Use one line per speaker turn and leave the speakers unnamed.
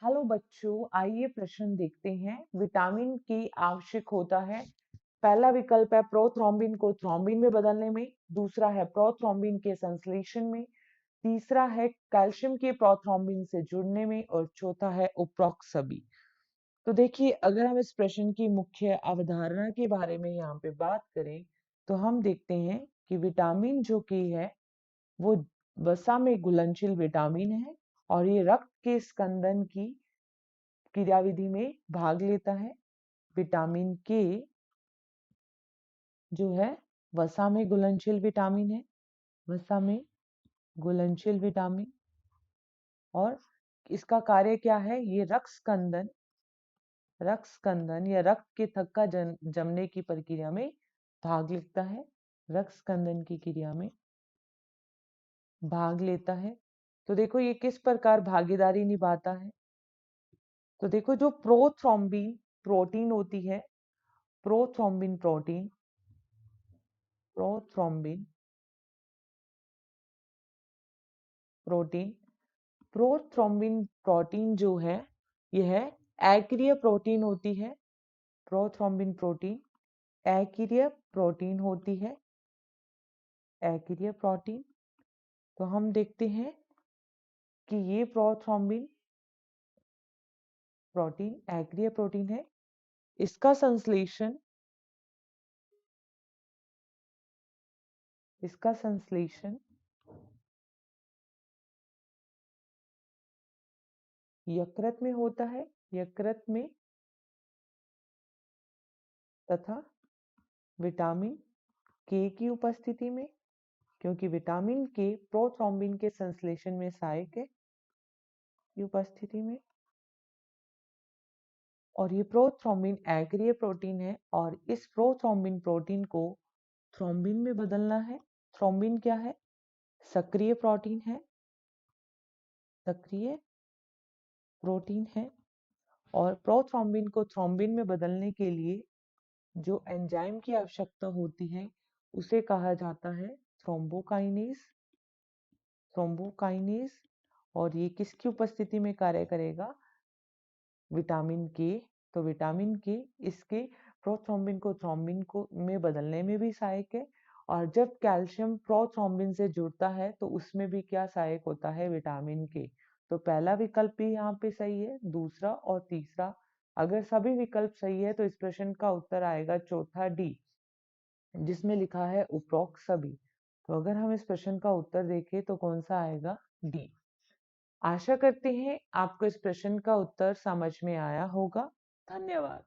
Hello बच्चों, आइए प्रश्न देखते हैं। विटामिन की आवश्यक होता है। पहला विकल्प है प्रोथ्रोम्बिन को थ्रोम्बिन में बदलने में, दूसरा है प्रोथ्रोम्बिन के संश्लेषण में, तीसरा है कैल्शियम के प्रोथ्रोम्बिन से जुड़ने में और चौथा है उपरोक्त सभी। तो देखिए, अगर हम इस प्रश्न की मुख्य अवधारणा के बारे में यहाँ पे बात करें तो हम देखते हैं कि विटामिन जो कि है वो वसा में घुलनशील विटामिन है और ये रक्त के स्कंदन की क्रियाविधि में भाग लेता है। विटामिन के जो है वसा में घुलनशील विटामिन है, वसा में घुलनशील विटामिन। और इसका कार्य क्या है? ये रक्त स्कंदन या रक्त के थक्का जमने की प्रक्रिया में भाग लेता है, रक्त स्कंदन की क्रिया में भाग लेता है। तो देखो ये किस प्रकार भागीदारी निभाता है। तो देखो, जो प्रोथ्रोम्बिन प्रोटीन होती है, prothrombin protein, prothrombin protein, prothrombin protein जो है यह अक्रिय प्रोटीन होती है। प्रोथ्रोम्बिन प्रोटीन अक्रिय प्रोटीन होती है, अक्रिय प्रोटीन। तो हम देखते हैं कि ये प्रोथ्रोम्बिन प्रोटीन अक्रिय प्रोटीन है। इसका संश्लेषण यकृत में होता है, यकृत में, तथा विटामिन के की उपस्थिति में, क्योंकि विटामिन के प्रोथ्रोम्बिन के संश्लेषण में सहायक है, की उपस्थिति में। और ये प्रोथ्रोम्बिन अक्रिय प्रोटीन है और इस प्रोथ्रोम्बिन प्रोटीन को थ्रोम्बिन में बदलना है। थ्रोम्बिन क्या है? सक्रिय प्रोटीन है, सक्रिय प्रोटीन है। और प्रोथ्रोम्बिन को थ्रोम्बिन में बदलने के लिए जो एंजाइम की आवश्यकता होती है उसे कहा जाता है थ्रोम्बोकाइनेज, थ्रोम्बोकाइनेज। और ये किसकी उपस्थिति में कार्य करेगा? विटामिन के। तो विटामिन के इसके प्रोथ्रोम्बिन को थ्रोम्बिन को में बदलने में भी सहायक है। और जब कैल्शियम प्रोथ्रोम्बिन से जुड़ता है तो उसमें भी क्या सहायक होता है? विटामिन के। तो पहला विकल्प भी यहाँ पे सही है, दूसरा और तीसरा। अगर सभी विकल्प सही है तो इस प्रश्न का उत्तर आएगा चौथा डी, जिसमें लिखा है उपरोक्त सभी। तो अगर हम इस प्रश्न का उत्तर देखें तो कौन सा आएगा? डी। आशा करते हैं आपको इस प्रश्न का उत्तर समझ में आया होगा। धन्यवाद।